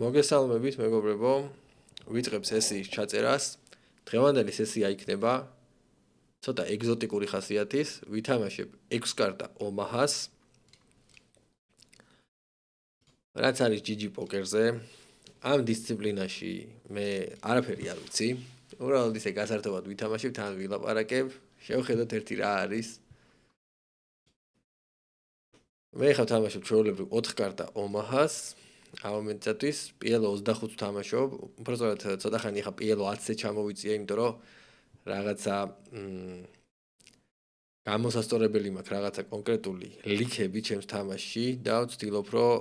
მოგესალმებით, მეგობრებო. ვიწყებ სესიის ჩაწერას. დღევანდელი სესია იქნება ცოტა ეგზოტიკური ხასიათის. ვითამაშებ 6 კარტა ომაჰას. რაც არის GG პოკერზე. ამ დისციპლინაში მე არაფერი არ ვიცი. უბრალოდ ისე გასართობად ვითამაშებ, თან ვილაპარაკებ. შევხედოთ ერთი რა არის. მე ხავ თამაშობ ჩვეულებრივ 4 კარტა ომაჰას. ამ მომენტისთვის PLO 25 თამაშობ. უბრალოდ ცოტა ხანი ხა PLO 10-ზე ჩამოვიწია, იმიტომ რომ რაღაცა გამოსასწორებელი მაქვს რაღაცა კონკრეტული ლიქები ჩემს თამაშში და ვცდილობ რომ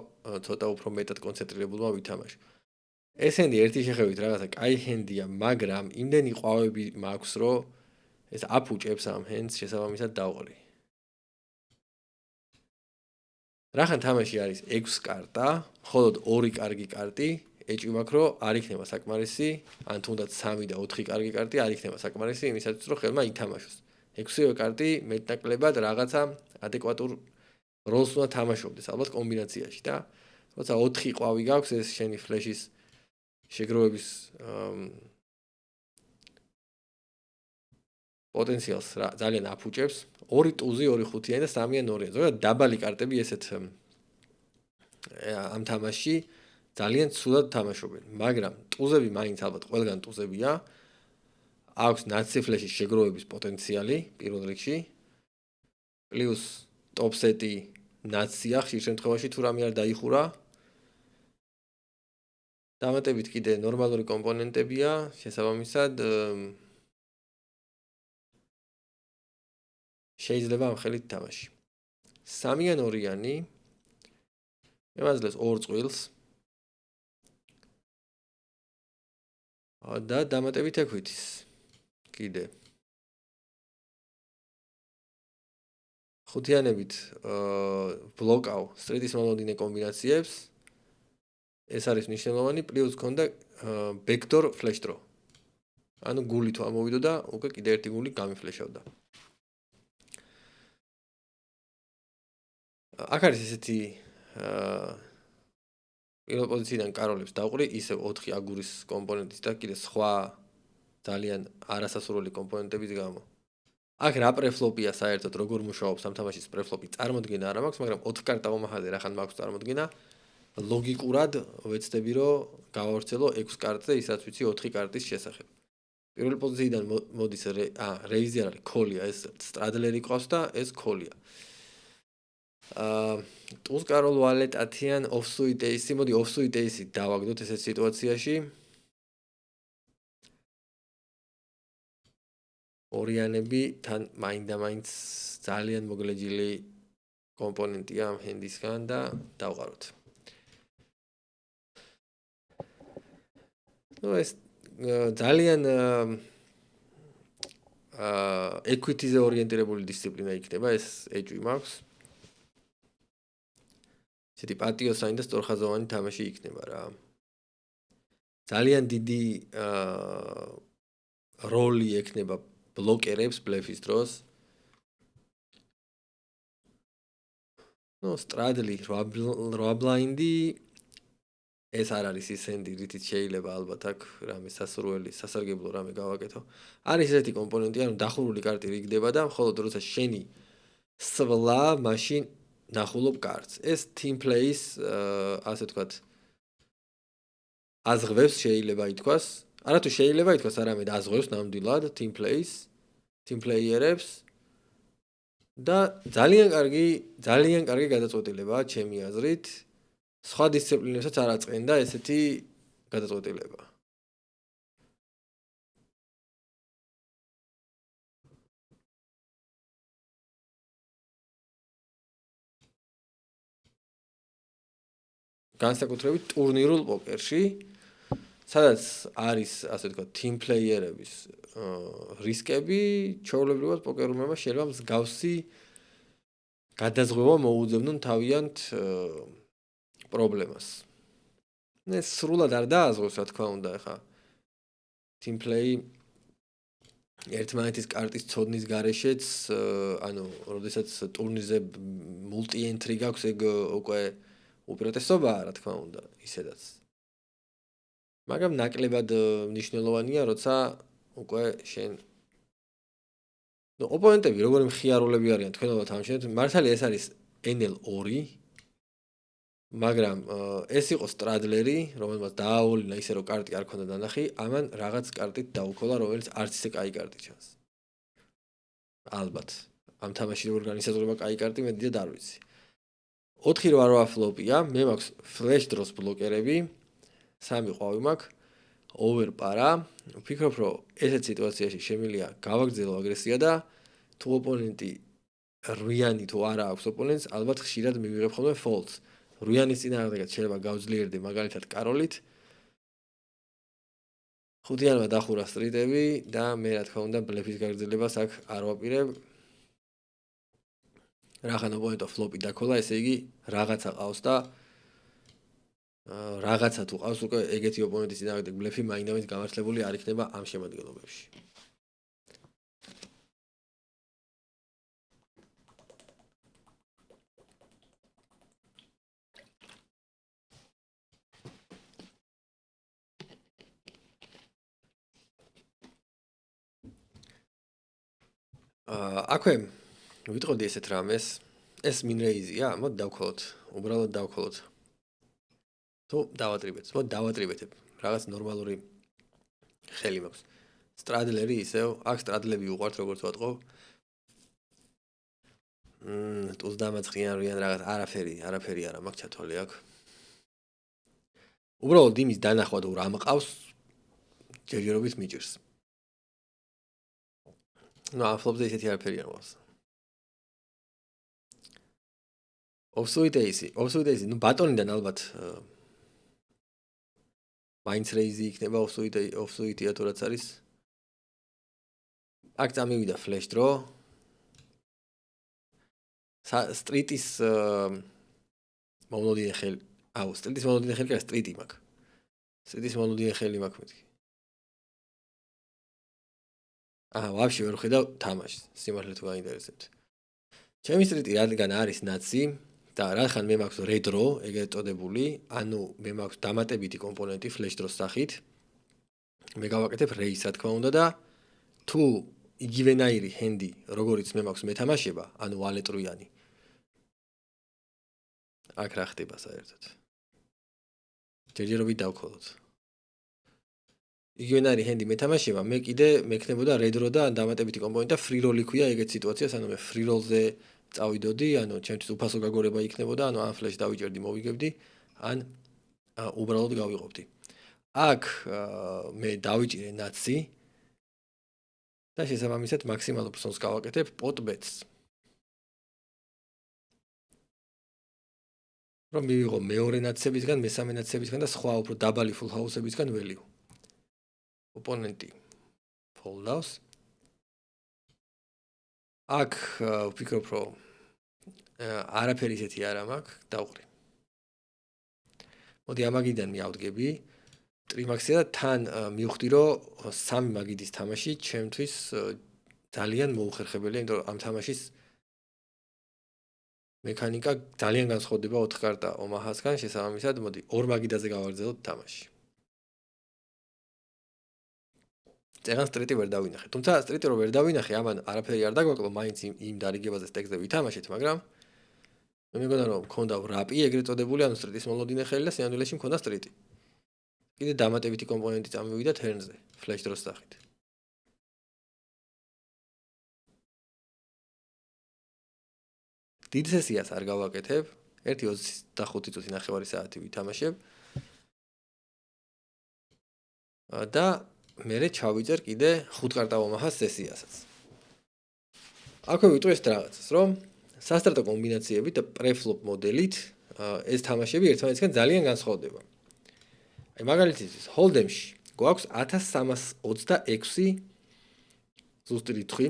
ცოტა უფრო მეტად კონცენტრირებულმა ვითამაშო. ეს ჰენდი ერთი შეხედვით რაღაცა კაი ჰენდია, მაგრამ იმდენი ყვავები მაქვს რომ ეს აფუჭებს ამ ჰენდს შესაბამისად დავყრი. რახან თამაში არის 6 კარტა, მხოლოდ 2 კარგი კარტი, ეჭვი მაქვს რომ არ იქნება საკმარისი, ან თუნდაც 3 და 4 კარგი კარტი არ იქნება საკმარისი იმისათვის რომ ხელმა ითამაშოს. 6-ივე კარტი მეტნაკლებად რაღაცა ადეკვატურ როლს უნდა თამაშობდეს, ალბათ კომბინაციაში და როცა 4 ყვავი გაქვს, ეს შენი ფლეშის შეგროვების პოტენციალს ძალიან აფუჭებს. 2 ტუზი, 2 ხუთიანი და 3-ან 2-ან. ზოგადად დაბალი კარტები ესეთ ამ თამაშში ძალიან ცუდად თამაშობენ, მაგრამ ტუზები მაინც ალბათ ყველგან ტუზებია. აქვს ნაცი ფლეშის შეგროვების პოტენციალი პირველ რიგში. პლუს ტოპ სეტი ნაცია, ხშირ შემთხვევაში თუ რამე არ დაიხურა. დამატებით კიდე ნორმალური კომპონენტებია, შესაბამისად შეიძლება ამ ხელით თამაში. 3-ან 2-იანი ემაძლევს 2 წყვილს. და დამატებით ექვითის. კიდე. ხუთიანებით ბლოკავ სტრიტის მომოდინე კომბინაციებს. ეს არის მნიშვნელოვანი, პლუს ქონდა ბექდორ ფლეშ დრო. ანუ გული თუ ამოვიდო და უკვე კიდე ერთი გული გამიფლეშავდა. აქ არის ესეთი პირველ პოზიციიდან კაროლებს დავყრი, ისევ 4 აგურის კომპონენტის და კიდე სხვა ძალიან არასასურველი კომპონენტების გამო. აქ რა პრეფლოპია საერთოდ როგორ მუშაობს ამ თამაშის პრეფლოპი წარმოდგენა არ მაქვს, მაგრამ 4 კარტა ომაჰაზე რახან მაქვს წარმოდგენა, ლოგიკურად ვეცდები რომ გავავრცელო 6 კარტზე, ისაც ვიცი 4 კარტის შესახებ. პირველ პოზიციიდან მოდის რეიზი არ არის, ქოლია, ეს სტრადლერი ყავს და ეს ქოლია. ტუზ კაროლ ვალეტ ათიან ოფსუიტ ეისი, მოდი ოფსუიტ ეისი დავაგდოთ ესეთ სიტუაციაში. ორიანები თან მაინდა-მაინც ძალიან მოგლეჯილი კომპონენტია ამ ჰენდისგან და დავყაროთ. ეს ძალიან equity-ზე ორიენტირებული დისციპლინა იქნება, ეს ეჭვი მაქვს. ესეთი პატიოსანი და სწორხაზოვანი თამაში იქნება რა. ძალიან დიდი როლი ექნება ბლოკერებს ბლეფის დროს. სტრადლი 8 ბლაინდი ეს არ არის ის ჰენდი, რითიც შეიძლება ალბათ აქ რამე სასურველი, სასარგებლო რამე გავაკეთო. არის ესეთი კომპონენტი, ანუ დახურული კარტი რიგდება და მხოლოდ როცა შენი სვლა, მაშინ ნახულობ კარტს. ეს team plays, ასე ვთქვათ, აზღვევს შეიძლება ითქვას. არათუ შეიძლება ითქვას, არამედ აზღვევს ნამდვილად team plays, team playerებს და ძალიან კარგი გადაწყვეტილებაა ჩემი აზრით. სხვა დისციპლინებსაც არ აწყენდა ესეთი გადაწყვეტილება. განსაკუთრებით ტურნირულ პოკერში, სადაც არის, ასე ვთქვათ, team player-ების რისკები, ჩვეულებრივად პოკერუმმა შეიძლება მსგავსი გადაზღვევა მოუძებნონ თავიანთ პრობლემას. ეს სრულად არ დააზღვევს, რა თქმა უნდა, ხა. team play ერთმანეთის კარტის ცოდნის გარეშეც, ანუ, როდესაც ტურნირზე multi entry გაქვს, ეგ უკვე უპირატესობაა, რა თქმა უნდა, ისედაც. მაგრამ ნაკლებად მნიშვნელოვანია, როცა უკვე შენ ოპონენტები როგორი მხიარულები არიან თქვენობა თამაშობთ, მართალია ეს არის NL2, მაგრამ ეს იყო სტრადლერი, რომელმაც დააავლინა ისე რომ კარტი არ ქონდა დანახი, ამან რაღაც კარტით დაუქოლა, რომელიც არც ისე კაი კარტი ჩანს. ალბათ. ამ თამაში როგორ განისაზღვრება კაი კარტი, მე დიდად არ ვიცი. 4-8 ფლოპია, მე მაქვს ფლეშ დროს ბლოკერები, 3 ყვავი მაქვს, over პარა. ვფიქრობ, რომ ესეთ სიტუაციაში შემიძლია გავაგრძელო აგრესია და თუ ოპონენტი რვიანი თუ არა აქვს ოპონენტს, ალბათ ხშირად მივიღებ ხოლმე folds. რვიანის წინააღმდეგაც შეიძლება გავძლიერდე მაგალითად კაროლით. ხუთიანმა დახურა სტრიტები და მე რა თქმა უნდა ბლეფის გაგრძელებას აქ არ ვაპირებ. რახან ოპონენტო ფლოპი დაქოლა, ესე იგი რაღაცა ყავს და რაღაცა თუ ყავს უკვე ეგეთი ოპონენტის წინააღმდეგ ბლეფი მაინდამით გამართლებული არ იქნება ამ შემადგენლობებში. აქვე ვიტყოდი ესეთ რამეს, ეს მინრეიზია, მოდი დავქოლოთ, უბრალოდ დავქოლოთ. თუ დავატრიბეთ, მოდი დავატრიბეთებ. რაღაც ნორმალური ხელი მაქვს. სტრადლერი ისევ, აქ სტრადლები უყვართ როგორც ვატყო. ტუს დამაწყიან რაღაც არაფერი არა მაქვს ჩათვალე აქ. უბრალოდ იმის დანახვა თუ რა მყავს, ჯერჯერობით მიჭირს. ნუ აფლობზე ისეთი არაფერი არ მყავს. Offsuit ace, ნუ ბატონიდან ალბათ მაინც რეიზი იქნება offsuit-ია თუ რაც არის. აქ წამივიდა flash დრო. სტრიტის მომლოდინე ხელი. სტრიტის მომლოდინე ხელი კაც სტრიტი მაქვს. სტრიტის მომლოდინე ხელი მაქვს მეთქი. ვაფშე ვერ ხედავ თამაშს, სიმართლე თუ გაინტერესებთ. ჩემი სტრიტი რადგან არის ნაცი და რახან მე მაქვს red row, ეგრეთ წოდებული, ანუ მე მაქვს დამატებითი კომპონენტი flash დროს სახით. მე გავაკეთებ raise, რა თქმა უნდა და თუ იგივენაირი ჰენდი, როგორიც მე მაქვს მეთამაშება, ანუ ვალეტრუიანი. აქ რა ხდება საერთოდ? ჯერჯერობით დავქოლოთ. იგივენაირი ჰენდი მეთამაშება, მე კიდე მექნებოდა red row და დამატებითი კომპონენტი და free roll ქვია ეგეთ სიტუაციას, ანუ მე free roll-ზე წავიდოდი, ანუ ჩემთვის უფასო გაგორება იქნებოდა, ანუ ან flash დავიჭერდი, მოვიგებდი, ან უბრალოდ გავიყოფდი. აქ მე დავიჭირე ნაცი და შესაბამისად მაქსიმალურ ფსონს გავაკეთებ pot-bets. რომ მივიღო მეორე ნაცებისგან, მესამე ნაცებისგან და სხვა უფრო დაბალი full house-ებისგან value. ოპონენტი fold-ავს. აქ ვფიქრობ, რომ არაფერი ისეთი არა მაქვს, დავყრი. მოდი ამაგიდან მივავდგები. ტრიმაქსია და თან მივხვდი, რომ 3 მაგიდის თამაში ჩემთვის ძალიან მოუხერხებელია, იმიტომ რომ ამ თამაშის მექანიკა ძალიან განსხვავდება 4 კარტა ომაჰასგან, შესაბამისად, მოდი 2 მაგიდაზე გავაგრძელოთ თამაში. წერან სტრიტი ვერ დავინახე. თუმცა სტრიტი რო ვერ დავინახე, ამან არაფერი არ დაგვაკლო, მაინც იმ დარიგებაზე სტექსზე ვითამაშეთ, მაგრამ მე მეგონა რომ მქონდა რაპი, ეგრეთ წოდებული, ანუ სტრიტის მომლოდინე ხელი და სინამდვილეში მქონდა სტრიტი. კიდე დამატებითი კომპონენტი წამივიდა თერნზე, flash დროს სახით. დიდ სესიას არ გავაკეთებ, 1:25 წუთი ნახევარი საათი ვითამაშებ. და მერე ჩავიჭერ კიდე 5 კარტა ომაჰას სესიასაც. აქვე ვიტყვი ეს რაღაცას, რომ სასტარტო კომბინაციები და პრეფლოპ მოდელით ეს თამაშები ერთმანეთისგან ძალიან განსხვავდება. აი მაგალითისთვის, ჰოლდემში გვაქვს 1326 ზუსტი რიცხვი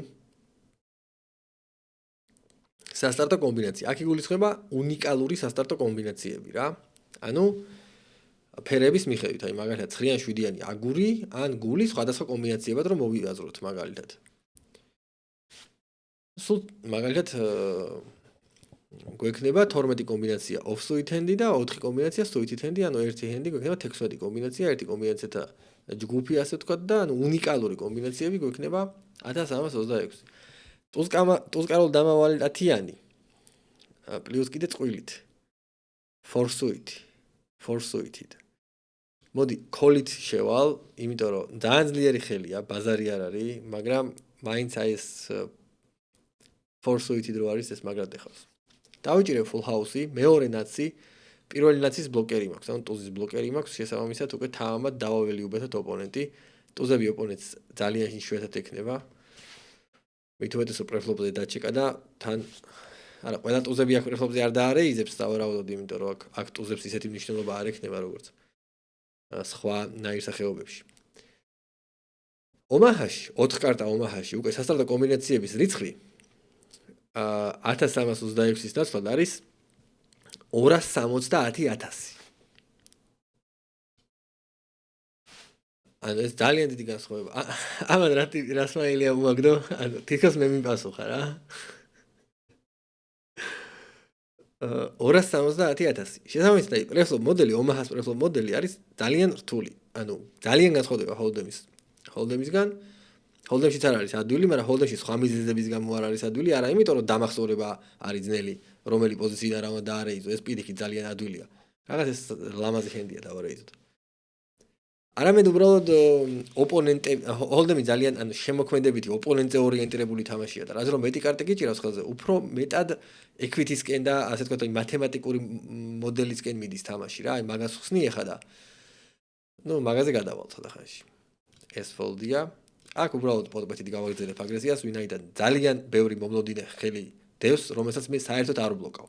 სასტარტო კომბინაცია. აქ იგულისხმება უნიკალური სასტარტო კომბინაციები რა. ანუ ფერების მიხედვით, აი მაგალითად 9-7-იანი აგური ან გული სხვადასხვა კომბინაციებად რომ მოვიაზროთ მაგალითად. სულ მაგალითად გვექნება 12 კომბინაცია off-suit hand და 4 კომბინაცია suit hand, ანუ ერთი hand გვექნება 16 კომბინაცია, ერთი კომბინაციათა ჯგუფი ასე ვთქვათ და ანუ უნიკალური კომბინაციები გვექნება 1326. ტუზკაროლ დამავალი ათიანი პლუს კიდე წვილით. forsuit-ით. მოდი call-ით შევალ, იმიტომ რომ ძალიან ძლიერი ხელია, ბაზარი არ არის, მაგრამ მაინც აი ეს forsuit-ით რო არის ეს მაგრად ეხავს. დავიჭირებ full house-ი, მეორე ნაცი, პირველი ნაცის ბლოკერი მაქვს, ანუ ტუზის ბლოკერი მაქვს, შესაბამისად უკვე თავად დავაველიუბეთოთ ოპონენტი. ტუზები ოპონენტს ძალიან იშვიათად ექნება. მით უმეტესად პრეფლოპზე დაჩეკა და თან არა, ყველა ტუზები აქ პრეფლოპზე არ დაარეიზებს დავარაუდოდ, იმიტომ რომ აქ ტუზებს ისეთი მნიშვნელობა არ ექნება როგორც სხვა ნაირსახეობებში. ომაჰაში, 4 კარტა ომაჰაში უკვე სასტარტო კომბინაციების რიცხვი 1326-ის ნაცვლად არის 270,000. ანუ ეს ძალიან დიდი განსხვავება. ამან რა სმაილია უაგდო? ანუ თითქოს მე მიპასუხა რა. 270,000. შესაბამისად, აი პრეფლოპ მოდელი, ომაჰას პრეფლოპ მოდელი არის ძალიან რთული. ანუ ძალიან განსხვავდება ჰოლდემისგან. ჰოლდემშიც არ არის ადვილი, მაგრამ ჰოლდემში სხვა მიზეზების გამო არ არის ადვილი, არა იმიტომ რომ დამახსოვრება არის ძნელი, რომელი პოზიციიდან რა დაარეიზო, ეს პირიქით ძალიან ადვილია. რაღაც ეს ლამაზი ჰენდია დავარეიზოთ. არამედ უბრალოდ ოპონენტები ჰოლდემი ძალიან ანუ შემოქმედებითი ოპონენტზე ორიენტირებული თამაშია და რაც რომ მეტი კარტი გიჭირავს ხელზე, უფრო მეტად ექვითისკენ და ასე ვთქვათ, მათემატიკური მოდელისკენ მიდის თამაში რა, აი მაგას ხსნი ეხა და ნუ მაგაზე გადავალ ცოტა ხანში. ეს ფოლდია. აქ უბრალოდ პოტპეტით გავაგრძელებ აგრესიას, ვინაიდან ძალიან ბევრი მომლოდინე ხელი დევს, რომელსაც მე საერთოდ არ ვბლოკავ.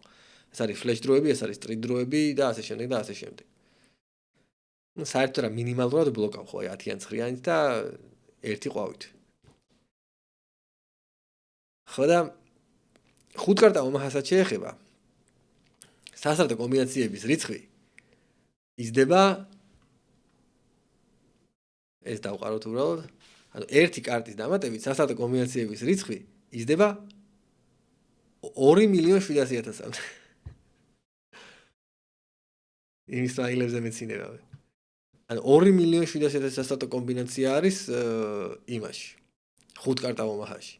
ეს არის ფლეშ დროები, ეს არის სტრიტ დროები და ასე შემდეგ და ასე შემდეგ. ну საერთოდ რა მინიმალურად ბლოკავ ხო აი 10-9-ით და ერთი ყვავით. ხო და 5 კარტა ომაჰასაც შეეხება. სასტარტო კომბინაციების რიცხვი იზრდება ეს დავყაროთ უბრალოდ. ანუ ერთი კარტის დამატებით სასტარტო კომბინაციების რიცხვი იზრდება 2,700,000-მდე. იმის რაილებზე მეცინება. ანუ 2,700,000 სასტარტო კომბინაცია არის იმაში. 5 კარტა ომაჰაში.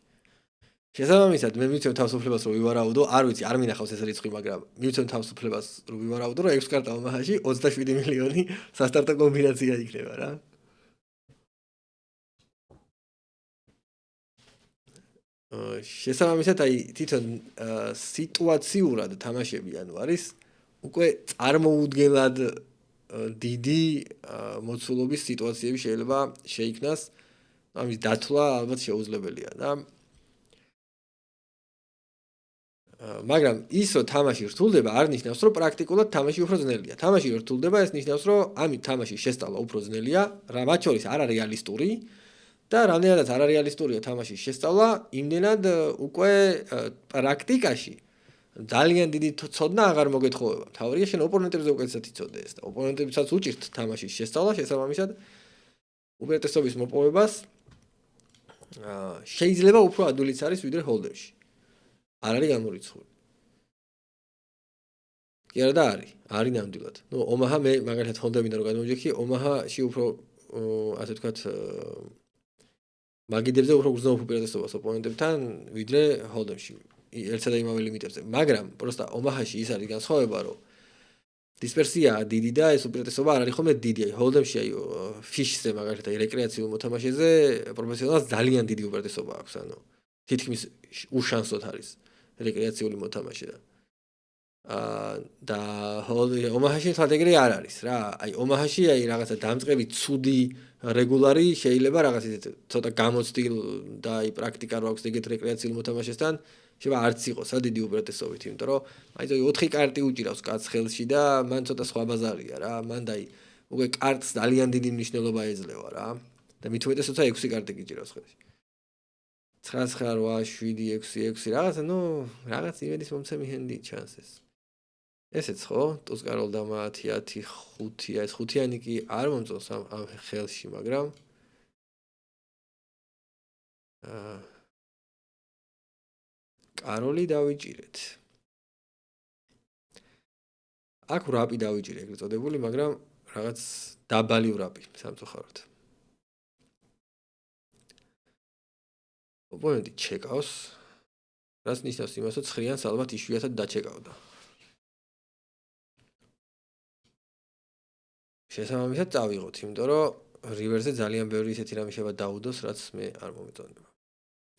შესაბამისად, მე მივცემ თავისუფლებას რომ ვივარაუდო, არ ვიცი, არ მინახავს ეს რიცხვი, მაგრამ მივცემ თავისუფლებას რომ ვივარაუდო, რომ 6 კარტა ომაჰაში 27 მილიონი სასტარტო კომბინაცია იქნება რა. შესაბამისად, აი თვითონ სიტუაციურად თამაშები ანუ არის უკვე წარმოუდგენლად დიდი მოცულობის სიტუაციები შეიძლება შეიქმნას. ამის დათვლა ალბათ შეუძლებელია და მაგრამ ის რომ თამაში რთულდება არ ნიშნავს რომ პრაქტიკულად თამაში უფრო ძნელია. თამაში რომ რთულდება ეს ნიშნავს რომ ამით თამაში შესწავლა უფრო ძნელია, რა მათ შორის არარეალისტური და რამდენადაც არარეალისტურია თამაშის შესწავლა, იმდენად უკვე პრაქტიკაში ძალიან დიდი ცოდნა აღარ მოგეთხოვება. თავარია შენ ოპონენტებზე უკეთესად იცოდე ეს და ოპონენტებსაც უჭირთ თამაშის შესწავლა, შესაბამისად უპირატესობის მოპოვებას შეიძლება უფრო ადვილიც არის ვიდრე ჰოლდემში. არ არის გამორიცხული. კი არა და არის ნამდვილად. ნუ ომაჰა მე მაგალითად ჰოლდემინდა რომ გადმოვიჯექი, ომაჰაში უფრო ასე ვთქვათ მაგიდებზე უფრო გრძნობს უპირატესობას ოპონენტებთან ვიდრე ჰოლდემში. ერთსა და იმავე ლიმიტებზე. მაგრამ პროსტა ომაჰაში ის არის განსხვავება, რომ დისპერსია დიდი და ეს უპირატესობა არ არის ხოლმე დიდი. აი ჰოლდემში აი ფიშზე მაგალითად აი რეკრეაციულ მოთამაშეზე პროფესიონალს ძალიან დიდი უპირატესობა აქვს, ანუ თითქმის უშანსოდ არის რეკრეაციული მოთამაშე და ომაჰაში თვალთ ეგრე არ არის რა. აი ომაჰაში აი რაღაცა დამწყები ცუდი რეგულარი შეიძლება რაღაც ისეთ ცოტა გამოცდილ და აი პრაქტიკა რო აქვს ეგეთ რეკრეაციულ მოთამაშესთან შეიძლება არც იყოს რა დიდი უპირატესობით, იმიტომ რომ აი 4 კარტი უჭირავს კაც ხელში და მან ცოტა სხვა ბაზარია რა. მან დაი უკვე კარტს ძალიან დიდი მნიშვნელობა ეძლევა რა. და მით უმეტეს თორე 6 კარტი გიჭირავს ხელში. 9-9-8-7-6 რაღაცა, ნუ რაღაც იმედის მომცემი ჰენდი ჩანს ეს. ესეც ხო? ტუზკაროლ დამა 10-10-5, ეს 5-იანი კი არ მომწონს ამ ხელში, მაგრამ კაროლი დავიჭირეთ. აქ ვრაპი დავიჭირე ეგრეთ წოდებული, მაგრამ რაღაც დაბალი ვრაპი სამწუხაროდ. ოპონენტი ჩეკავს, რაც ნიშნავს იმას, რომ ცხრიანს ალბათ იშვიათად დაჩეკავდა. შესაბამისად წავიღოთ, იმიტომ რომ რივერზე ძალიან ბევრი ისეთი რამე შევა დაუდოს, რაც მე არ მომეწონება.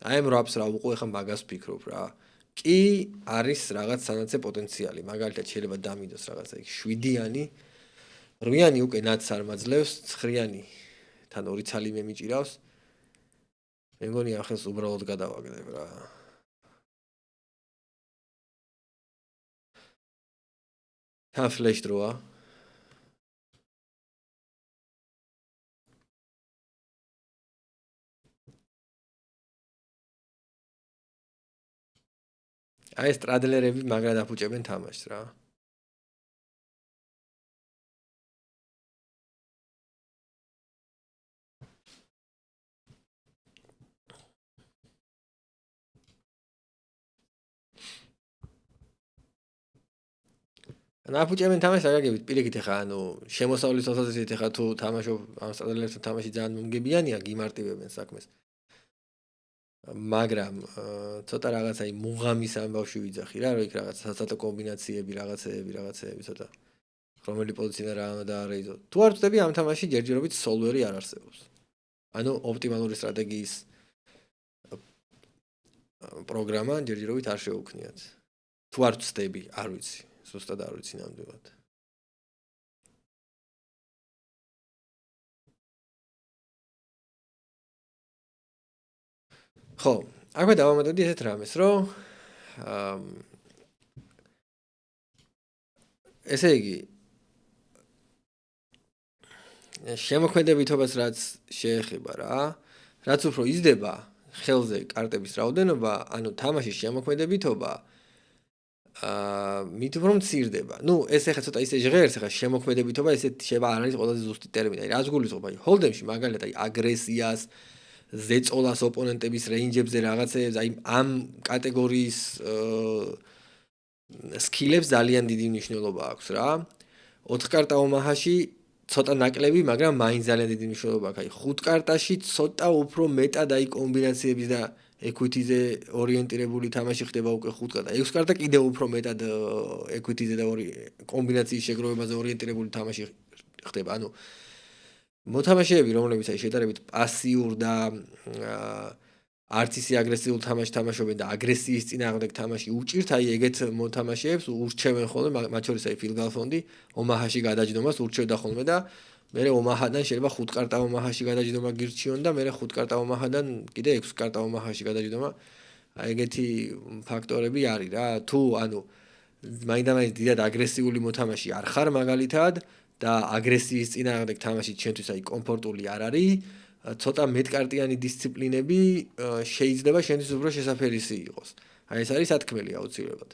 აი ამ ვრაპს რა უყო ეხა მაგას ფიქრობ რა. კი არის რაღაც სანაცე პოტენციალი, მაგალითად შეიძლება დამიდოს რაღაცა იქ 7-იანი, 8-იანი უკვე ნაც არ მაძლევს, 9-იანი თან 2 ცალი მე მიჭირავს. მე მგონი ახლა უბრალოდ გადავაგდებ რა. თან ფლეშ დროა. აი ეს ტრადლერები მაგრად აფუჭებენ თამაშს რა. ნაფუჭებენ თამაშს აგაგებით პირიქით ეხა ანუ შემოსავლის თვალსაზრისით ეხა თუ თამაშობ ამ ტრადლერებს თამაში ძალიან მომგებიანია გიმარტივებენ საქმეს. მაგრამ ცოტა რაღაცა იმ მუღამის ამბავში ვიძახი რა, რომ იქ რაღაც საცალო კომბინაციები, რაღაცეები ცოტა რომელი პოზიცია რა უნდა დაარეიზო. თუ არ ვწდები ამ თამაში ჯერჯერობით სოლვერი არ არსებობს. ანუ ოპტიმალური სტრატეგიის პროგრამა ჯერჯერობით არ შეუქმნიათ. თუ არ ვწდები, არ ვიცი, ზუსტად არ ვიცი ნამდვილად. ხო, აქვე დავამატებდი ესეთ რამეს, რომ ესე იგი შემოქმედებითობას რაც შეეხება რა, რაც უფრო იზრდება ხელზე კარტების რაოდენობა, ანუ თამაშის შემოქმედებითობა მით უფრო მცირდება. ნუ ეს ეხა ცოტა ისე ჟღერს, ეხა შემოქმედებითობა ესეთ შევა არ არის ყველაზე ზუსტი ტერმინი. აი რაც გულისხმობ, აი ჰოლდემში მაგალითად აი აგრესიას, ზეწოლას ოპონენტების რეინჯებზე რაღაცეებს, აი ამ კატეგორიის სკილებს ძალიან დიდი მნიშვნელობა აქვს რა. 4 კარტა ომაჰაში ცოტა ნაკლები, მაგრამ მაინც ძალიან დიდი მნიშვნელობა აქვს. აი 5 კარტაში ცოტა უფრო მეტად აი კომბინაციების და equity-ზე ორიენტირებული თამაში ხდება უკვე 5 კარტა. 6 კარტა კიდევ უფრო მეტად equity-ზე და კომბინაციის შეგროვებაზე ორიენტირებული თამაში ხდება. ანუ მოთამაშეები, რომლებიც აი შედარებით პასიურ და არც ისე აგრესიულ თამაშს თამაშობენ და აგრესიის წინააღმდეგ თამაში უჭირთ, აი ეგეთ მოთამაშეებს ურჩევენ ხოლმე, მათ შორის აი ფილ გალფონდი ომაჰაში გადაჯდომას ურჩევდა ხოლმე და მე ომაჰადან შეიძლება 5 კარტა ომაჰაში გადაჯდომა გირჩიონ და მე 5 კარტა ომაჰადან კიდე 6 კარტა ომაჰაში გადაჯდომა. აი ეგეთი ფაქტორები არის რა. თუ ანუ მაინდამაინც დიდად აგრესიული მოთამაში არ ხარ მაგალითად და აგრესიის წინააღმდეგ თამაში ჩვენთვის აი კომფორტული არ არის. ცოტა მეტკარტიანი დისციპლინები შეიძლება შენთვის უფრო შესაფერისი იყოს. აი ეს არის სათქმელი აუცილებლად.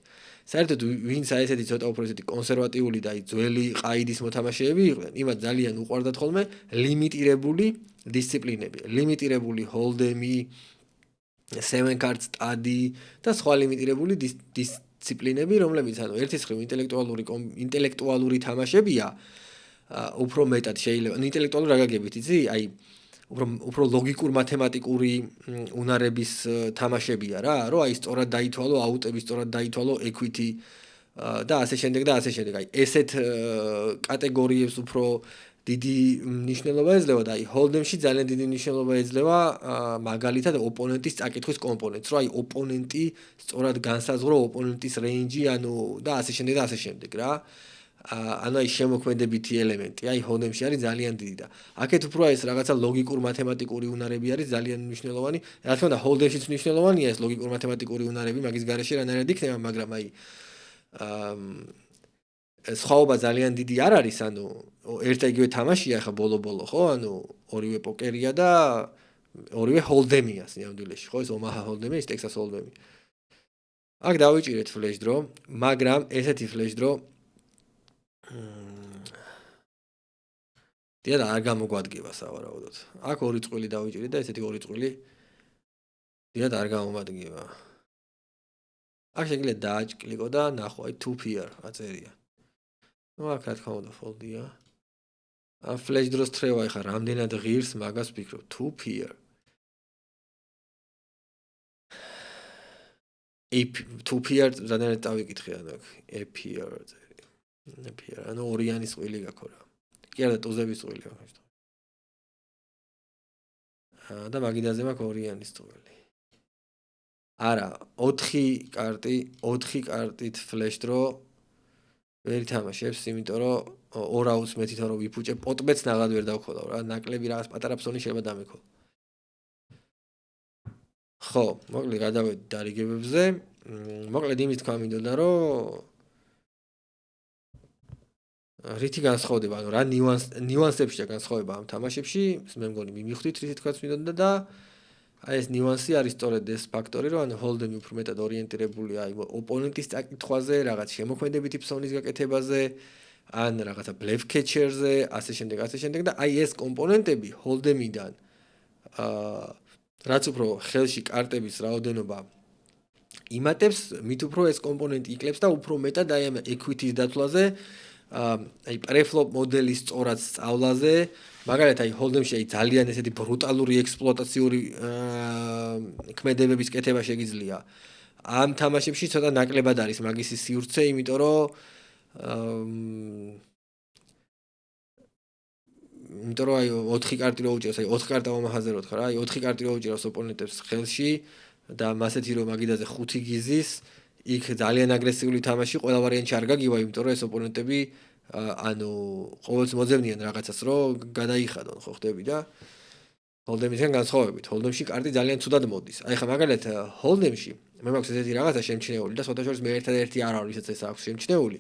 საერთოდ ვინც აი ესეთი ცოტა უფრო ესეთი კონსერვატიული და აი ძველი ყაიდის მოთამაშეები იყვნენ, იმათ ძალიან უყვარდათ ხოლმე ლიმიტირებული დისციპლინები, ლიმიტირებული ჰოლდემი, 7 cards study და სხვა ლიმიტირებული დისციპლინები, რომლებიც ანუ ერთის მხრივ ინტელექტუალური თამაშებია, უფრო მეტად შეიძლება, ну ინტელექტუალური რა გაგებით, იცი? აი უფრო ლოგიკურ მათემატიკური უნარების თამაშებია რა, რომ აი სწორად დაითვალო აუტები, სწორად დაითვალო equity და ასე შემდეგ და ასე შემდეგ. აი ესეთ კატეგორიებს უფრო დიდი მნიშვნელობა ეძლევა და აი ჰოლდემში ძალიან დიდი მნიშვნელობა ეძლევა მაგალითად ოპონენტის წაკითხვის კომპონენტს, რომ აი ოპონენტი სწორად განსაზღვრო ოპონენტის რეინჯი, ანუ და ასე შემდეგ და ასე შემდეგ რა. ანუ აი შემოქმედებითი ელემენტი, აი ჰოლდემში არის ძალიან დიდი და აქეთ უფრო ეს რაღაცა ლოგიკურ მათემატიკური უნარები არის ძალიან მნიშვნელოვანი. რა თქმა უნდა, ჰოლდემშიც მნიშვნელოვანია ეს ლოგიკურ მათემატიკური უნარები, მაგის გარეშე რანაირად იქნება, მაგრამ აი სხვაობა ძალიან დიდი არ არის, ანუ ერთ იგივე თამაშია ხა ბოლო-ბოლო, ხო? ანუ ორივე პოკერია და ორივე ჰოლდემია სინამდვილეში, ხო? ეს ომაჰა ჰოლდემი, ეს ტექსას ჰოლდემი. აქ დავიჭირეთ ფლეშ დრო, მაგრამ ესეთი ფლეშ დრო დიახ, არ გამოგვადგება სავარაუდოდ. აქ ორი წყვილი დავიჭირე და ესეთი ორი წყვილი დიახ, არ გამომადგება. აქ შეიძლება დააჭკლიკო და ნახო, აი 2 pair აწერია. ნუ აქ რა თქმა უნდა fold-ია. ამ flash დროს თრევა ეხა რამდენად ღირს მაგას ვფიქრობ. Two pair. Two pair ზადანად წავიკითხე ანუ აქ a pair. A pair. ანუ ორიანის წვილი გაქვს რა. კი არა ტუზების წვილი აქვს. და მაგიდაზე მაქვს ორიანის წვილი. არა, 4 კარტით flash დრო ვერ ითამაშებს, იმიტომ რომ 2 აუც მე თვითონ რო ვიფუჭე, პოტმეც ნაღად ვერ დავქოლავ რა, ნაკლები რაღაც პატარა ფსონი შეიძლება დამეკო. ხო, მოკლედ გადავედი დარიგებებზე. მოკლედ იმის თქვა მინდოდა, რომ რითი განსხვავდება, ანუ რა ნიუანსებშია განსხვავება ამ თამაშებში, მე მგონი მივხვდით რითი თქვაც მინდოდა და აი ეს ნიუანსი არის სწორედ ეს ფაქტორი, რომ ანუ ჰოლდემი უფრო მეტად ორიენტირებულია აი ოპონენტის წაკითხვაზე, რაღაც შემოქმედებითი ფსონის გაკეთებაზე, ან რაღაცა ბლეფ კეჩერზე, ასე შემდეგ და აი ეს კომპონენტები ჰოლდემიდან რაც უფრო ხელში კარტების რაოდენობა იმატებს, მით უფრო ეს კომპონენტი იკლებს და უფრო მეტად აი ამ equity-ის დათვლაზე, აი პრეფლოპ მოდელის სწორად სწავლაზე, მაგალითად აი ჰოლდემში აი ძალიან ესეთი ბრუტალური ექსპლუატაციური ქმედებების კეთება შეგიძლია. ამ თამაშებში ცოტა ნაკლებად არის მაგის სივრცე, იმიტომ რომ აი 4 კარტი რო უჭერს, აი 4 კარტა მომახაზეროთ ხარ, აი 4 კარტი რო უჭერს ოპონენტებს ხელში და მასეთი რომ მაგიდაზე 5 გიზის, იქ ძალიან აგრესიული თამაში ყველა ვარიანტში არ გაგივა, იმიტომ რომ ეს ოპონენტები ანუ ყოველთვის მოძებნიან რაღაცას, რომ გადაიხადონ, ხო ხდები და ჰოლდემისგან განსხვავებით, ჰოლდემში კარტი ძალიან ცუდად მოდის. აი ხა მაგალითად ჰოლდემში მე მაქვს ესეთი რაღაცა შემჩნეული და სხვადასხვა მე ერთადერთი არ არის ვისაც ეს აქვს შემჩნეული.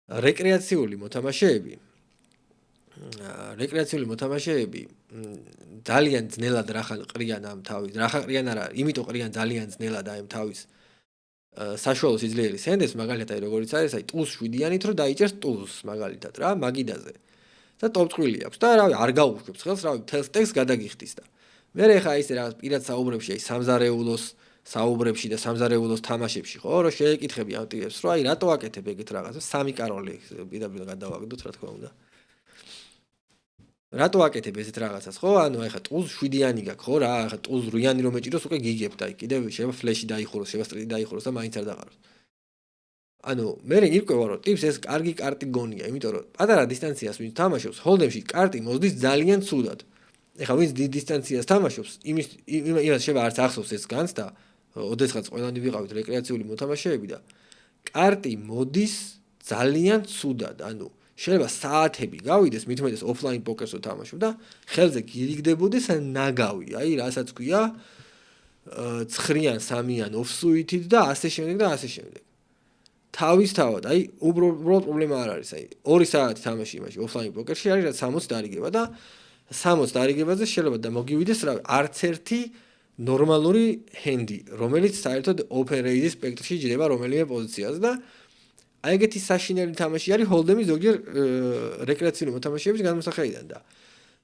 რეკრეაციული მოთამაშეები ძალიან ძნელად რახან ყრიან ამ თავის. რახან ყრიან არა, იმიტომ ყრიან ძალიან ძნელად აი ამ თავის საშუალო სიძლიერის ენდებს, მაგალითად აი როგორიც არის, აი ტულს 7-იანით რო დაიჭერს ტულს მაგალითად რა, მაგიდაზე. და ტოპწყვილი აქვს და რავი, არ გაუშვებს ხელს, რავი, თელს ტექს გადაგიხდის და. მე ხა ისე რაღაც პირად საუბრებში, აი სამზარეულოს საუბრებში და სამზარეულოს თამაშებში, ხო, რომ შეეკითხები ამ ტიპებს, რომ აი რატო აკეთებ ეგეთ რაღაცას, 3 კაროლი პირდაპირ გადავაგდოთ, რა თქმა უნდა. რატო აკეთებ ესეთ რაღაცას, ხო? ანუ აი ხა ტულს 7-იანი გაქვს, ხო რა, ხა ტულს 8-იანი რომ ეჭიროს, უკვე გიგებ და კიდევ შეიძლება ფლეში დაიხუროს, შეიძლება სტრიტი დაიხუროს და მაინც არ დაყაროს. ანუ მე ირკვევა რომ ტიპს ეს კარგი კარტი გონია, იმიტომ რომ პატარა დისტანციას ვინც თამაშობს, ჰოლდემში კარტი მოდის ძალიან ცუდად. ეხლა ვინც დიდ დისტანციას თამაშობს, იმას შეიძლება არც ახსოვს ეს განს და ოდესღაც ყველანი ვიყავით რეკრეაციული მოთამაშეები და კარტი მოდის ძალიან ცუდად, ანუ შეიძლება საათები გავიდეს, მithumetes ოფლაინ პოკერსო თამაშობ და ხელზე გირიგდებოდეს ნაგავი, აი რასაც ქვია, 9-იან 3-იან ოფსუითით და ასე შემდეგ. თავისთავად, აი უბრალოდ პრობლემა არ არის, აი 2 საათი თამაში იმაში ოფლაინ პოკერში არის, რაც 60 დარიგება და 60 დარიგებაზე შეიძლება და მოგივიდეს რა, არც ერთი ნორმალური ჰენდი, რომელიც საერთოდ open raise-ის სპექტრში ჯდება რომელიმე პოზიციაზე და აი ეგეთი საშინელი თამაში არის ჰოლდემის ზოგჯერ რეკრეაციული მოთამაშეების განმსახედიდან და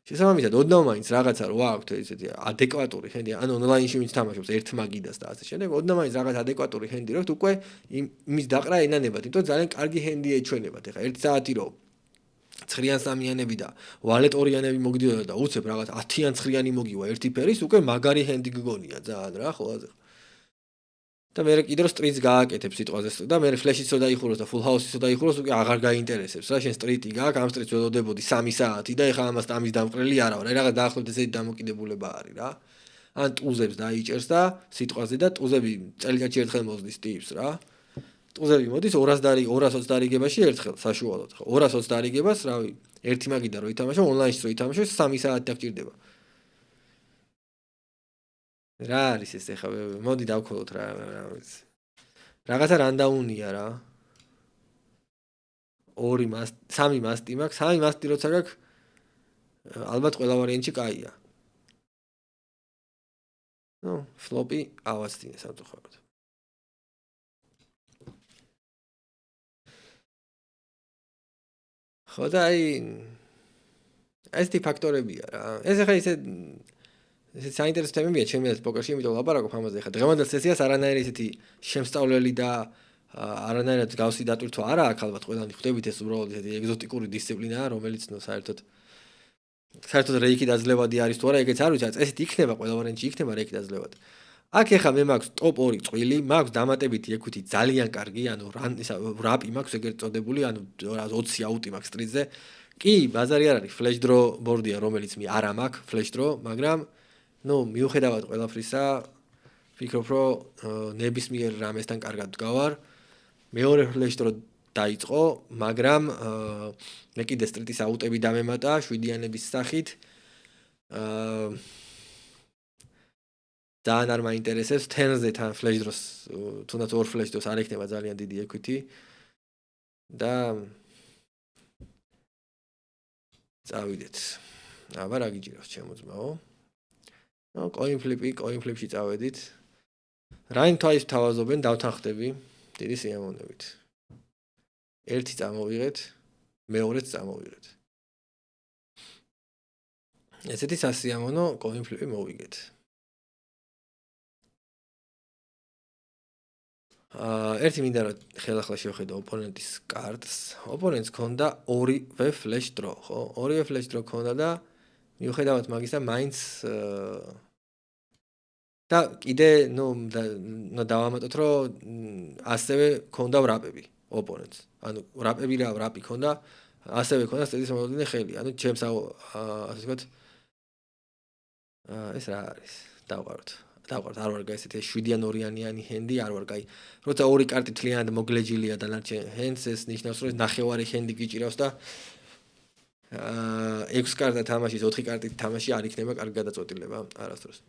შესაბამისად ოდნავ მაინც რაღაცა რო აქვთ ესეთი ადეკვატური ჰენდი, ანუ ონლაინში ვინც თამაშობს ერთ მაგიდას და ასე შემდეგ, ოდნავ მაინც რაღაც ადეკვატური ჰენდი რო უკვე იმის დაყრა ენანებათ, იმიტომ რომ ძალიან კარგი ჰენდი ეჩვენებათ. ეხლა 1 საათი რო 9-იან 3-იანები და ვალეტ 2-იანები მოგდიოდა და უცებ რაღაც 10-იან 9-იანი მოგივა ერთი ფერის, უკვე მაგარი ჰენდი გგონია ძალიან რა, ხოლმე. და მე კიდევ სტრიტს გააკეთებ სიტყვაზე და მე ფლეშიცო დაიხუროს და ფულ ჰაუსისო დაიხუროს, უკვე აღარ გაინტერესებს რა, შენ სტრიტი გაქვს, ამ სტრიტს ველოდებოდი 3 საათი და ეხლა ამის დამყრელი არა ვარ, აი რაღაც დაახლოებით ესეთი დამოკიდებულება არის რა. ან ტუზებს დაიჭერს და სიტყვაზე და ტუზები წელიწადში ერთხელ მozდის ტიპს რა. ტუზები მოდის 220 დარიგებაში ერთხელ საშუალოდ. 220 დარიგებას, რავი, ერთი მაგიდა რო ითამაშო, ონლაინში რო ითამაშო, 3 საათი დაგჭირდება. რა არის ეს ეხლა მოდი დავქოლოთ რა ვიცი რაღაცა რანდაუნია რა 3 მასტი მაქვს 3 მასტი როცა გაქვს ალბათ ყველა ვარიანტი კაია ნუ ფლოპი ავაცდინე სამწუხაროდ ხო და აი ეს ფაქტორებია რა ეს ახლა ისე საინტერესო თემებია ჩემი პოკერში, იმიტომ ლაპარაკობ ამაზე ხა. დღევანდელ სესიას არანაირი ესეთი შემსწავლელი და არანაირად გავსი დატვირთვა არა აქვს ალბათ ყველანი ხვდებით ეს უბრალოდ ესეთი ეგზოტიკური დისციპლინაა რომელიც საერთოდ რეიკი დაძლევადი არის თუ არა ეგეც არ ვიცი წესით იქნება ყველა ვარიანტში იქნება რეიკი დაძლევადი აქ ეხა მე მაქვს ტოპ 2 წვილი მაქვს დამატებითი ექვითი ძალიან კარგი ანუ რაპი მაქვს ეგრეთ წოდებული ანუ 20 აუტი მაქვს სტრიტზე კი ბაზარი არ არის ფლეშ დრო ბორდია რომელიც მე არ მაქვს ფლეშ დრო მაგრამ ნუ მიუხედავად ყველაფრისა ვფიქრობ რომ ნებისმიერ რამესთან კარგად ვდგავარ მეორე ფლეშ დრო დაიწყო მაგრამ მე კიდე სტრიტის აუტები დამემატა 7-იანების სახით ძალიან არ მაინტერესებს 10-ზე თან ფლეშ დროს თუნდაც ორ ფლეშ დროს არ ექნება ძალიან დიდი equity და წავიდეთ აბა რა გიჭირავს ჩემო ძმაო ნო coin flip-ში წავედით რაინ თვაის თავაზობენ დავთანხდები დიდი სიამოვნებით ერთი წამოვიღეთ მეორეც წამოვიღეთ ესეთი სასიამოვნო coin flip-ი მოვიგეთ ერთი მინდა რომ ხელახლა შევხედო ოპონენტის კარტს. ოპონენტს ქონდა ორივე ფლეშ დრო, ხო? ორივე ფლეშ დრო ქონდა და მიუხედავად მაგისა მაინც და კიდე ნუ დავამატოთ რომ ასევე ქონდა ვრაპები ოპონენტს. ანუ ვრაპი ქონდა, ასევე ქონდა სტედის მომდენი ხელი. ანუ ჩემს ასე ვთქვათ ეს რა არის? დავყაროთ არ ვარ გაი ესეთი 7-იან 2-იანიანი ჰენდი არ ვარ გაი როცა ორი კარტი თლიანად მოგლეჯილია დანარჩენ ჰენდს ეს ნიშნავს რომ ნახევარი ჰენდი გიჭირავს და 6 კარტა თამაშის 4 კარტით თამაში არ იქნება კარგი გადაწყვეტილება არასდროს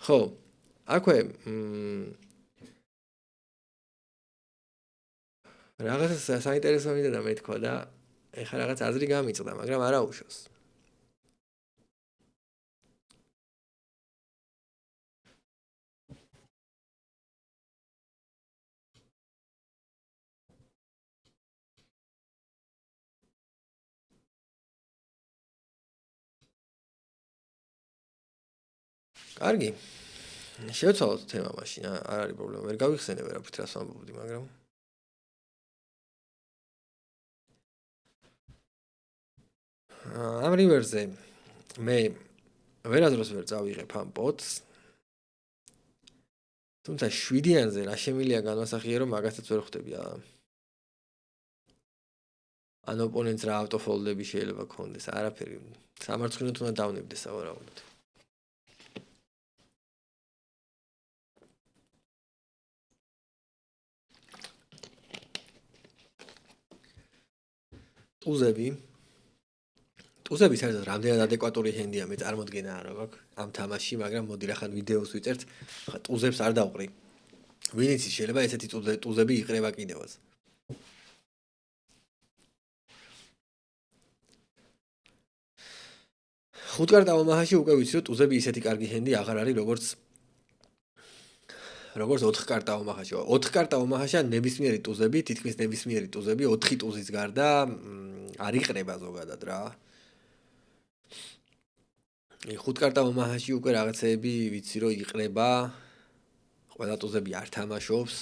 ხო აქვე რაღაცა საინტერესო მინდა და მეთქვა და ეხლა რაღაც აზრი გამიწდა, მაგრამ არა უშავს. კარგი. შევცვალოთ თემა მაშინ, არ არის პრობლემა. ვერ გავიხსენე ვერაფრით რას ვამბობდი, მაგრამ ამ რივერზე მე ვერასდროს ვერ წავიღებ ამ პოტს. თუმცა 7-იანზე რა შემილია განვასახიერო, მაგასაც ვერ ხვდები. ან ოპონენტს რა ავტოფოლდები შეიძლება ქონდეს, არაფერი. სამარცხინოთ უნდა დავნებდეს სავარაუდოდ. ტუზები საერთოდ რამდენად ადეკვატური ჰენდია მე წარმოდგენა არ აქვს ამ თამაშში, მაგრამ მოდი რა ხან ვიდეოს ვიწერთ, ხა ტუზებს არ დავყრი. ვინც შეიძლება ესეთი ტუზები იყრება კიდევაც. ხუთკარტა ომაჰაში უკვე ვიცი რომ ტუზები ისეთი კარგი ჰენდი აღარ არის როგორც 4 კარტა ომაჰაში. 4 კარტა ომაჰაში ნებისმიერი ტუზები, თითქმის ნებისმიერი ტუზები 4 ტუზის გარდა არ იყრება ზოგადად რა. 5 კარტა ომაჰაში უკვე რაღაცეები ვიცი რომ იყრება. ყველა ტუზები არ თამაშობს.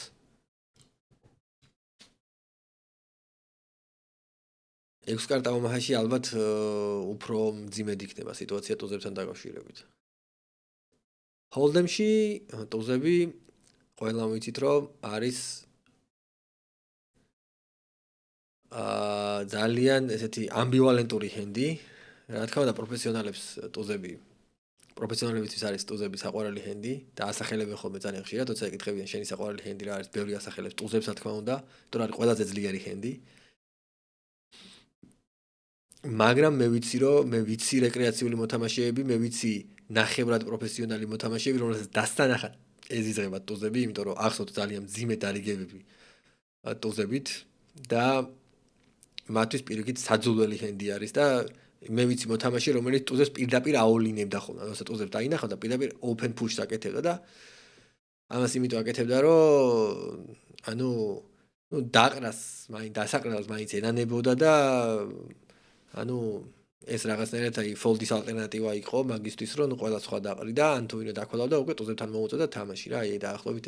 ექვს კარტა ომაჰაში ალბათ უფრო მძიმედ იქნება სიტუაცია ტუზებთან დაკავშირებით. ჰოლდემში ტუზები ყველა ვიცით რომ არის ძალიან ესეთი ამბივალენტური ჰენდი. რა თქმა უნდა პროფესიონალებისთვის არის ტუზები საყვარელი ჰენდი და ასახელებენ ხოლმე ძალიან ხშირად, როცა ეკითხებიან შენი საყვარელი ჰენდი რა არის, ბევრი ასახელებს ტუზებს რა თქმა უნდა, იმიტომ არის ყველაზე ძლიერი ჰენდი. მაგრამ მე ვიცი რომ მე ვიცი რეკრეაციული მოთამაშეები, მე ვიცი ნახევრად პროფესიონალი მოთამაშეები, რომელსაც დასტანახად ეზიზღება ტუზები, იმიტომ რომ ახსოვთ ძალიან მძიმე დარიგებები ტუზებით და მათთვის პირიქით საძულველი ჰენდი არის და მე ვიცი მოთამაშე რომელიც ტუზებს პირდაპირ აოლინებდა ხოლმე, როცა ტუზებს დაინახავდა პირდაპირ open push-ს აკეთებდა და ამას იმიტომ აკეთებდა რომ ანუ დაყრას, დასაყრელს მაინც ენანებოდა და ანუ ეს რაღაცნაირად აი fold-ის ალტერნატივა იყო მაგისთვის, რომ ყველა სხვა დაყრიდა, ან თუ ვინმე დაქვალავდა, უკვე ტუზებთან მოუწოდა თამაში რა, აი დაახლოებით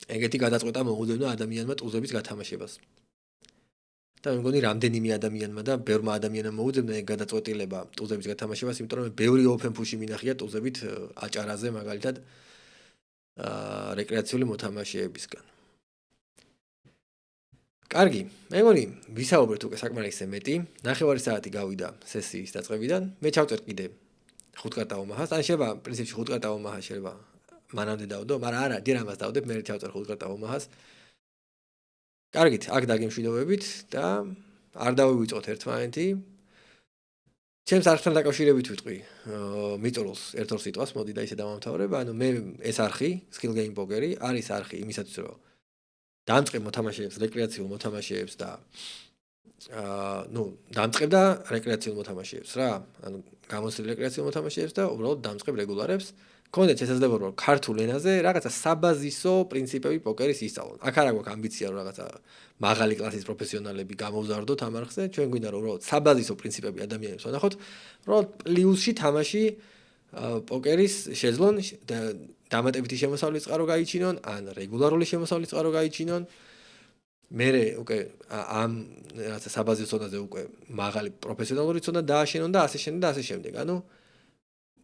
ეგეთი გადაწყვეტა მოუძებნა ადამიანმა ტუზების გათამაშებას. და მე მგონი რამდენიმე ადამიანმა და ბევრმა ადამიანმა მოუძებნა ეგ გადაწყვეტილება ტუზების გათამაშებას, იმიტომ რომ ბევრი open push-ი მინახია ტუზებით აჭარაზე მაგალითად რეკრეაციული მოთამაშეებისგან. კარგი, მე მგონი ვისაუბრეთ უკვე საკმარისზე მეტი. 9 საათი გავიდა სესიის დაწყებიდან. მე ჩავწერ კიდე 5 კარტა ომაჰას. ან შეიძლება პრინციპში 5 კარტა ომაჰა შეიძლება მანამდე დავდო, მაგრამ არა, ჯერ ამას დავდებ, მე ჩავწერ 5 კარტა ომაჰას. კარგით, აქ დაგემშვიდობებით და არ დავივიწყოთ ერთმანეთი. ჩემს არხთან დაკავშირებით ვიტყვი მიწურულს ერთ-ორ სიტყვას, მოდი და ისე დავამთავრებ. ანუ მე ეს არხი, Skill Game Poker-ი, არის არხი იმისათვის, რომ დამწყებ მოთამაშეებს, რეკრეაციულ მოთამაშეებს და დამწყებ და რეკრეაციულ მოთამაშეებს რა. ანუ გამოცდილ რეკრეაციულ მოთამაშეებს და უბრალოდ დამწყებ რეგულარებს. კონდეთ შესაძლებლობა რომ ქართულ ენაზე რაღაცა საბაზისო პრინციპები პოკერის ისწავლონ. აქ არ აქვს ამბიცია რომ რაღაცა მაღალი კლასის პროფესიონალები გამოვზარდოთ ამ არხზე. ჩვენ გვინდა რომ უბრალოდ საბაზისო პრინციპები ადამიანებს ვანახოთ. უბრალოდ პლუსში თამაში პოკერის შეძლონ და დამატებითი შემოსავლის წყარო გაიჩინონ, ან რეგულარული შემოსავლის წყარო გაიჩინონ. მე უკვე ამ რაღაცა საბაზისო ცოდნაზე უკვე მაღალი პროფესიონალური ცოდნა დააშენონ და ასე შემდეგ და ასე შემდეგ. ანუ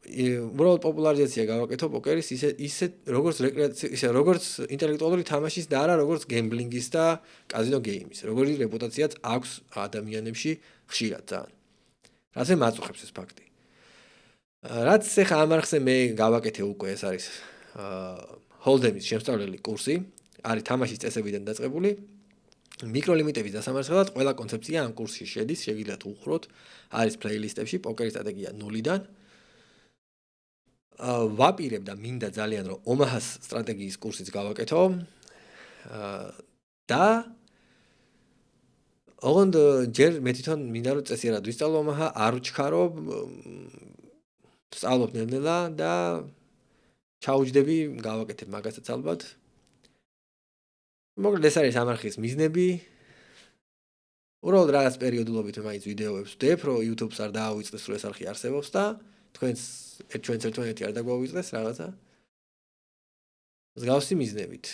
უბრალოდ პოპულარიზაცია გავაკეთო პოკერის ისე როგორც რეკრეაცია, ისე როგორც ინტელექტუალური თამაშის და არა როგორც გემბლინგის და კაზინო გეიმის. როგორი რეპუტაციაც აქვს ადამიანებში ხშირად ძალიან. რაზე მაწუხებს ეს ფაქტი. რაც ახლა ამ არხზე მე გავაკეთე უკვე ეს არის ჰოლდემის შემსწავლელი კურსი, არის თამაშის წესებიდან დაწყებული. მიკროლიმიტების დასამარცხებლად ყველა კონცეფცია ამ კურსში შედის, შეგიძლიათ უყუროთ, არის პლეილისტებში პოკერის სტრატეგია 0-დან. ვაპირებ და მინდა ძალიან რომ ომაჰას სტრატეგიის კურსიც გავაკეთო. და ოღონდ ჯერ მე თვითონ მინდა რომ წესიერად ვისწავლო ომაჰა, არ ვჩქარო, სწავლობ ნელ-ნელა და ჩაუჯდები, გავაკეთებ მაგასაც ალბათ. მოკლედ ეს არის ამ არხის მიზნები. უბრალოდ რაღაც პერიოდულობით მაინც ვიდეოებს ვდებ, რომ YouTube-ს არ დაავიწყდეს, რომ ეს არხი არსებობს და თქვენს ერთმანეთი არ დაგვაუწყდეს რაღაცა. მსგავსი მიზნებით.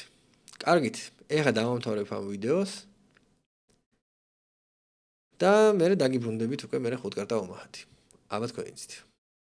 კარგით, ეხლა დავამთავრებ ამ ვიდეოს. და მე დაგიბრუნდებით უკვე მე 5 კარტა ომაჰათი. აბა თქვენიცით.